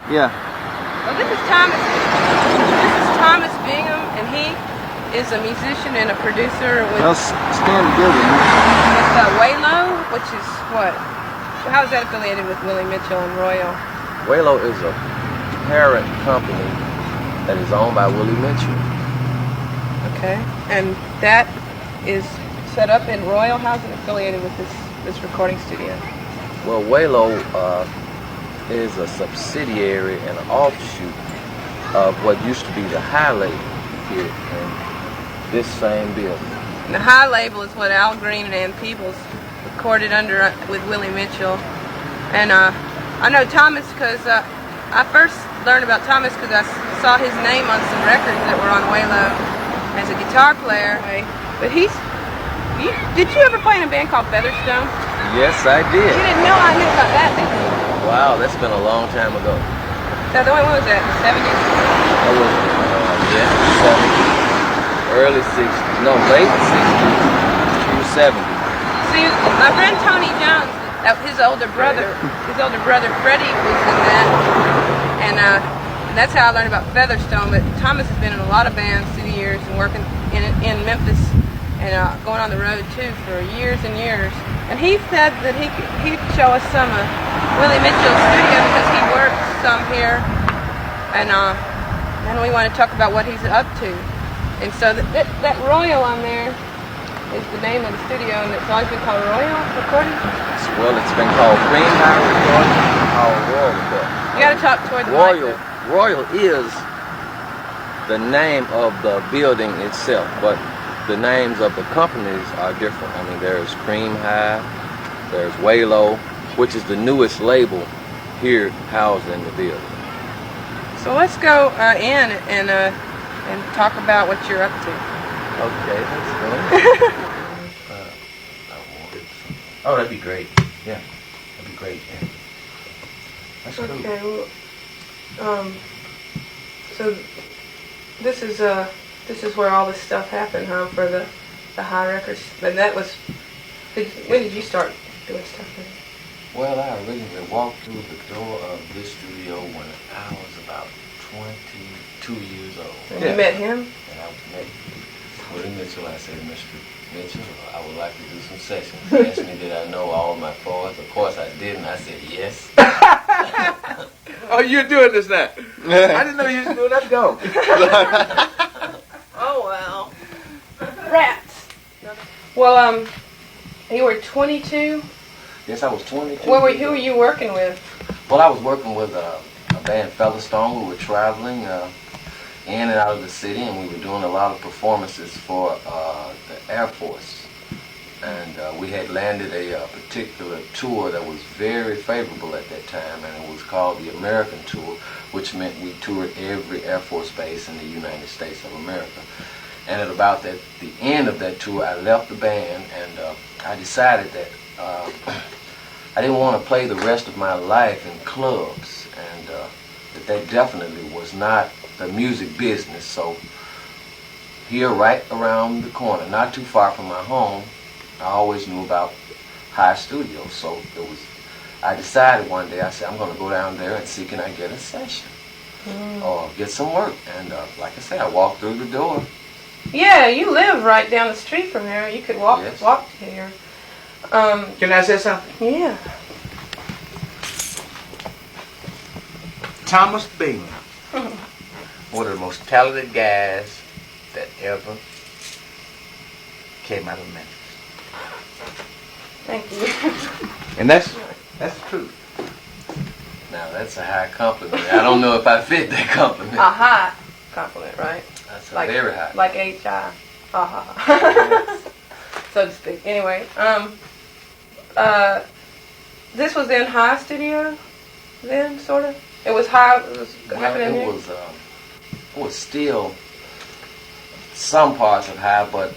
Yeah. Well, this is Thomas. This is Thomas Bingham, and he is a musician and a producer with Stand together. Waylo, which is what? How is that affiliated with Willie Mitchell and Royal? Waylo is a parent company that is owned by Willie Mitchell. Okay, and that is set up in Royal. How's it affiliated with this recording studio? Well, Waylo is a subsidiary and an offshoot of what used to be the High Label here in this same building. And the High Label is what Al Green and Ann Peebles recorded under with Willie Mitchell. And I know Thomas because I first learned about Thomas because I saw his name on some records that were on Waylo as a guitar player. But did you ever play in a band called Featherstone? Yes, I did. You didn't know I knew about that, did you? Wow, that's been a long time ago. So when was that? The 70s? That was, 70s, early 60s, no, late 60s through 70s. See, my friend Tony Jones, his older brother Freddie was in that, and that's how I learned about Featherstone. But Thomas has been in a lot of bands through the years and working in Memphis and going on the road too for years and years. And he said that he'd show us some of Willie Mitchell's studio because he works some here, and we want to talk about what he's up to. And so that Royal on there is the name of the studio, and it's always been called Royal Recording? Well, it's been called Cream High Recording, called Royal Recording. You got to talk toward the mic. Royal is the name of the building itself, but the names of the companies are different. I mean, there's Cream High, there's Waylo, which is the newest label here housed in the building. So let's go in and talk about what you're up to. Okay, that's good. Oh, that'd be great. Yeah, that'd be great. Yeah. That's cool. Okay. Well, so this is where all this stuff happened, huh? For the High Records. And that was. When did you start doing stuff? Well, I originally walked through the door of this studio when I was about 22 years old. And you met him? And I met Willie Mitchell. I said, Mr. Mitchell, I would like to do some sessions. He asked me, did I know all my chords? Of course I did, and I said, yes. Oh, you're doing this now? I didn't know you was doing. Let's go. Oh, well. Rats. Well, you were 22? Yes, I was 22. Who were you working with? Well, I was working with a band, Featherstone. We were traveling in and out of the city, and we were doing a lot of performances for the Air Force. And we had landed a particular tour that was very favorable at that time, and it was called the American Tour, which meant we toured every Air Force base in the United States of America. And at about the end of that tour, I left the band, and I decided that I didn't want to play the rest of my life in clubs, and that definitely was not the music business. So here, right around the corner, not too far from my home, I always knew about High Studios. So I decided one day, I said, I'm going to go down there and see can I get a session or get some work. And like I said, I walked through the door. Yeah, you live right down the street from here. You could walk to here. Can I say something? Yeah. Thomas Bingham, one of the most talented guys that ever came out of Memphis. Thank you. And that's the truth. Now that's a high compliment. I don't know if I fit that compliment. A high compliment, right? That's a very high. Like H-I. Yes. So to speak. Anyway, this was in High Studio then, sort of? It was High, it was happening here? It was still some parts of High, but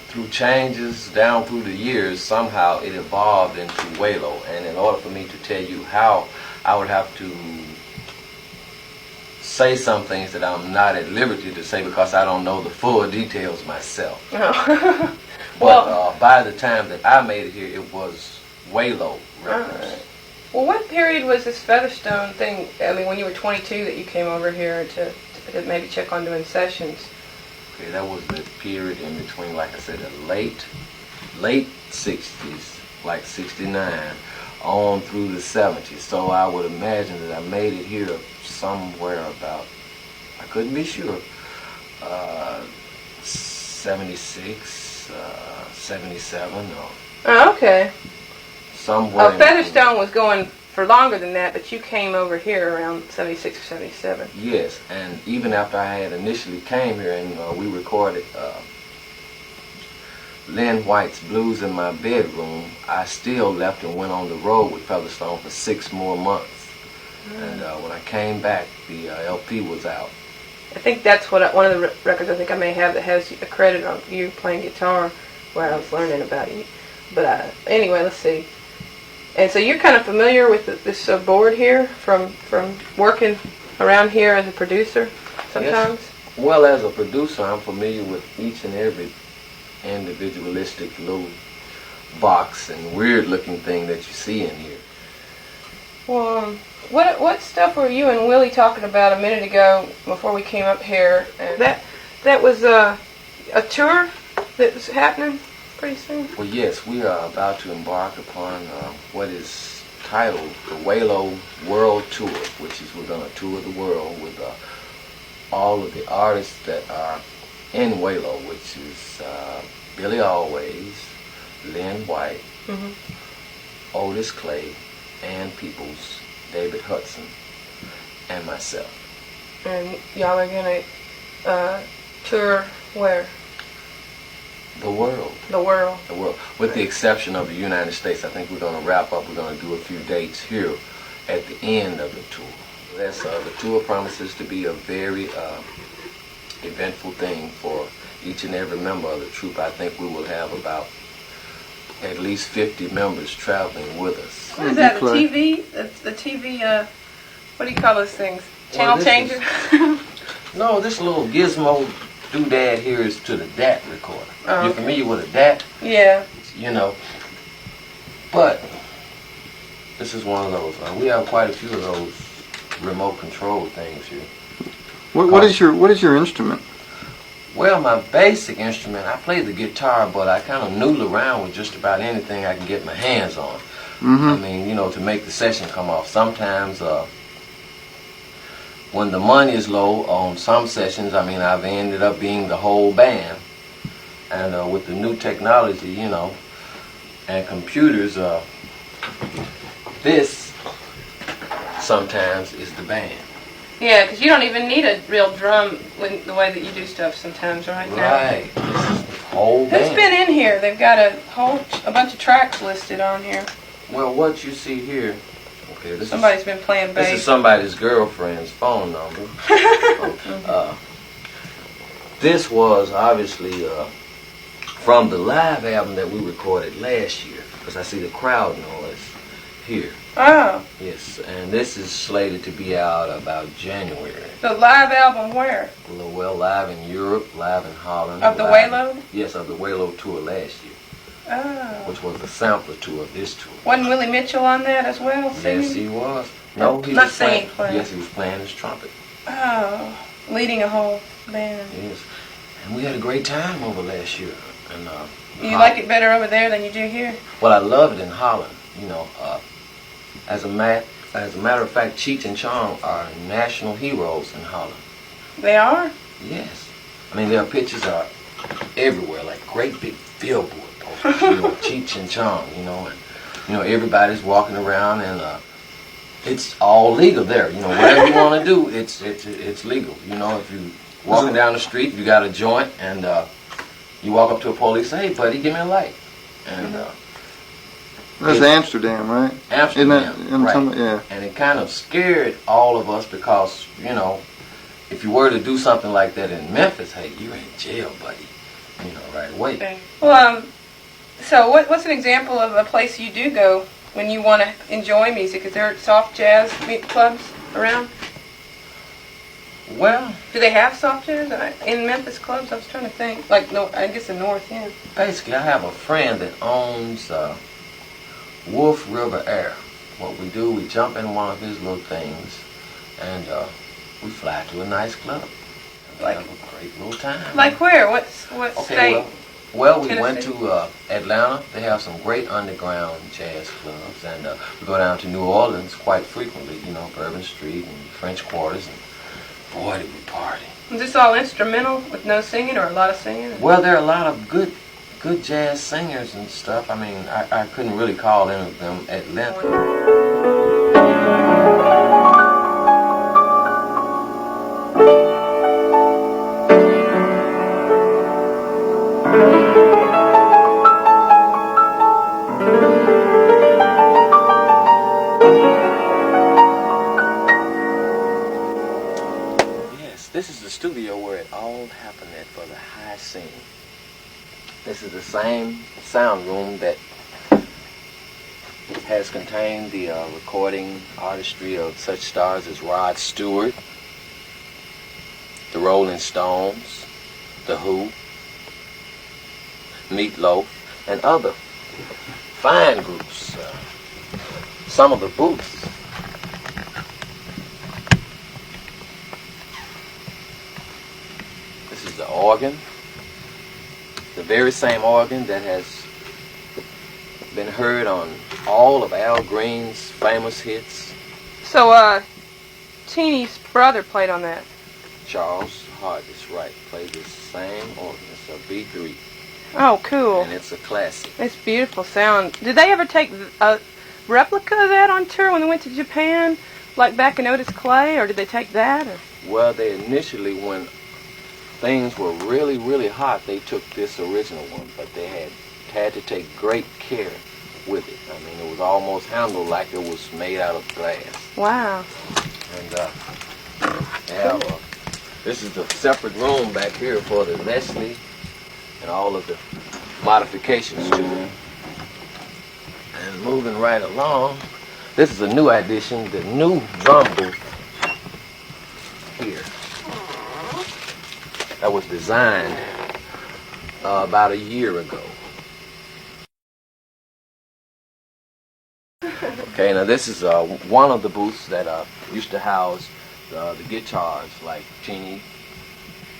through changes down through the years, somehow it evolved into Waylo. And in order for me to tell you how, I would have to say some things that I'm not at liberty to say because I don't know the full details myself. Oh. But by the time that I made it here, it was Waylo Records. Right. Well, what period was this Featherstone thing? I mean, when you were 22, that you came over here to maybe check on doing sessions. Okay, that was the period in between, like I said, the late 60s, like 69, on through the 70s. So I would imagine that I made it here somewhere about, I couldn't be sure, 76, 77, or Oh, okay. somewhere. Oh, Featherstone was going for longer than that, but you came over here around 76 or 77. Yes, and even after I had initially came here and we recorded Lynn White's Blues in My Bedroom, I still left and went on the road with Featherstone for 6 more months. And when I came back, the LP was out. I think that's what one of the records I think I may have that has a credit on you playing guitar where I was learning about you. But anyway, let's see. And so you're kind of familiar with this board here from working around here as a producer sometimes? Yes. Well, as a producer, I'm familiar with each and every individualistic little box and weird looking thing that you see in here. Well, what stuff were you and Willie talking about a minute ago before we came up here? And that was a tour that was happening pretty soon? Well, yes, we are about to embark upon what is titled the Walo World Tour, which is we're going to tour the world with all of the artists that are in Walo, which is Billy Always, Lynn White, Otis Clay, Ann Peoples, David Hudson, and myself. And y'all are going to tour where? The world. The world. The world. With the exception of the United States. I think we're going to wrap up. We're going to do a few dates here at the end of the tour. That's, the tour promises to be a very eventful thing for each and every member of the troupe. I think we will have about at least 50 members traveling with us. What is that, the TV? The TV, what do you call those things? Channel changer? No, this little gizmo doodad here is to the DAT recorder. Oh, You're familiar with a DAT? Yeah. You know. But this is one of those. We have quite a few of those remote control things here. What is your instrument? Well, my basic instrument, I play the guitar, but I kind of noodle around with just about anything I can get my hands on. I mean, you know, to make the session come off. Sometimes when the money is low on some sessions, I mean, I've ended up being the whole band. And with the new technology, you know, and computers, this sometimes is the band. Yeah, because you don't even need a real drum with the way that you do stuff sometimes, right? Right. This is the whole band. Who's been in here? They've got a bunch of tracks listed on here. Well, what you see here, okay, Somebody's been playing bass. This is somebody's girlfriend's phone number. This was obviously from the live album that we recorded last year, because I see the crowd noise here. Oh. Yes, and this is slated to be out about January. The live album where? Well, live in Europe, live in Holland. Of the live- Walo? Yes, of the Walo tour last year, Oh. which was the sampler tour of this tour. Wasn't Willie Mitchell on that as well, singing? Yes, he was. No, he Not was playing. singing, playing. Yes, he was playing his trumpet. Oh. Leading a whole band. Yes, and we had a great time over last year. And You like it better over there than you do here? well, I love it in Holland. You know, as a matter of fact, Cheech and Chong are national heroes in Holland. They are? Yes, I mean their pictures are everywhere, like great big billboard posters. You know, Cheech and Chong. You know, and you know everybody's walking around, and it's all legal there. You know, whatever you want to do, it's legal. You know, if you walking down the street, you got a joint, and you walk up to a police, say, "Hey, buddy, give me a light," and That's Amsterdam, right? Amsterdam, right? Yeah. And it kind of scared all of us because, you know, if you were to do something like that in Memphis, hey, you're in jail, buddy. You know, right away. Okay. Well, so what's an example of a place you do go when you want to enjoy music? Is there soft jazz clubs around? Well, Do they have soft jazz in Memphis clubs? I was trying to think. Like, no, I guess the North, yeah. basically, I have a friend that owns Wolf River Air, what we do, we jump in one of his little things, and we fly to a nice club. And we have a great little time. Like where? What Okay, state? well, we went Tennessee? to Atlanta. They have some great underground jazz clubs, and we go down to New Orleans quite frequently. You know, Bourbon Street and French Quarters, and boy, did we party. Is this all instrumental with no singing or a lot of singing? Well, there are a lot of good jazz singers and stuff. I mean, I couldn't really call any of them at length. This is the studio where it all happened at for the high scene. This is the same sound room that has contained the recording artistry of such stars as Rod Stewart, the Rolling Stones, the Who, Meatloaf, and other fine groups. Some of the booths. The organ, the very same organ that has been heard on all of Al Green's famous hits. So, Teeny's brother played on that. Charles Hart is right, played the same organ. It's a B3. Oh, cool. And it's a classic. It's beautiful sound. Did they ever take a replica of that on tour when they went to Japan, like back in Otis Clay, or did they take that? Or? Well, they initially, when things were really, really hot, they took this original one, but they had to take great care with it. I mean, it was almost handled like it was made out of glass. Wow. And they have this is the separate room back here for the Leslie and all of the modifications to it. And moving right along, this is a new addition, the new drum booth here. That was designed about a year ago. Okay, now this is one of the booths that used to house the guitars like Cheney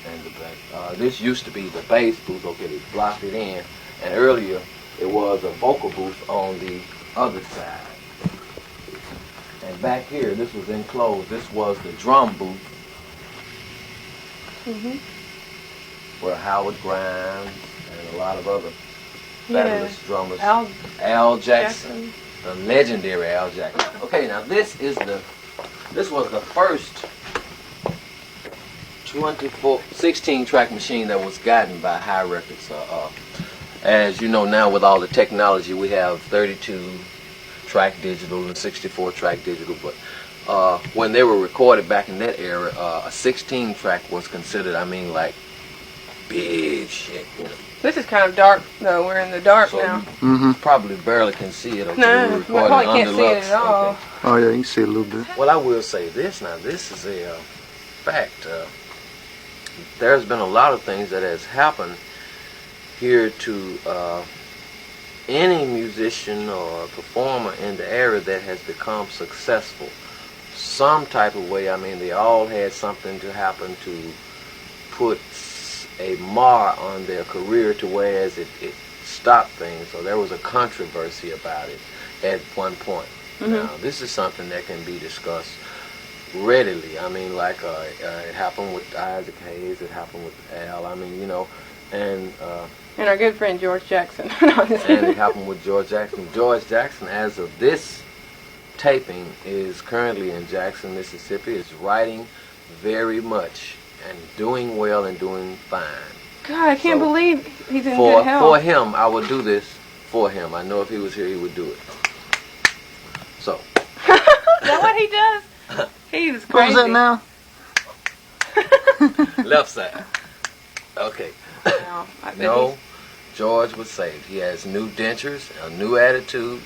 and the bass. This used to be the bass booth. Okay, they blocked it in, and earlier it was a vocal booth on the other side. And back here, this was enclosed. This was the drum booth. Mm-hmm. Where Howard Grimes and a lot of other fabulous drummers. Al Jackson, the legendary Al Jackson. Okay, now this was the first 16-track machine that was gotten by High Records. As you know now, with all the technology, we have 32-track digital and 64-track digital, but when they were recorded back in that era, a 16-track was considered, I mean, like, big shit, you know. This is kind of dark, though. We're in the dark So now. you probably barely can see it. Okay, No, we're I recording probably can't under see it lux. at all. Okay. Oh yeah, you can see a little bit. Well, I will say this now. This is a fact. There's been a lot of things that has happened here to any musician or performer in the area that has become successful. Some type of way. I mean, they all had something to happen to put a mar on their career to whereas it stopped things. So there was a controversy about it at one point. Mm-hmm. Now, this is something that can be discussed readily. I mean, like it happened with Isaac Hayes, it happened with Al. I mean, you know, and our good friend George Jackson. and it happened with George Jackson. George Jackson, as of this taping, is currently in Jackson, Mississippi, is writing very much and doing well and doing fine. God, I can't believe he's in good health. For him, I would do this for him. I know if he was here, he would do it. So. Is that what he does? He was crazy. What was that now? Left side. Okay. No, George was saved. He has new dentures, a new attitude,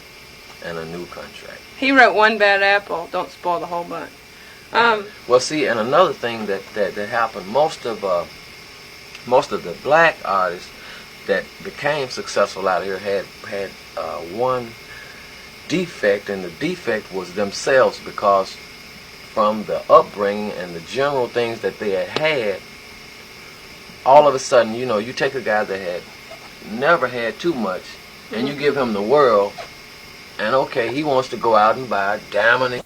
and a new contract. He wrote One Bad Apple. Don't spoil the whole bunch. Well, see, and another thing that happened, most of the black artists that became successful out here had one defect, and the defect was themselves, because from the upbringing and the general things that they had, all of a sudden, you know, you take a guy that had never had too much, and you give him the world, and okay, he wants to go out and buy diamond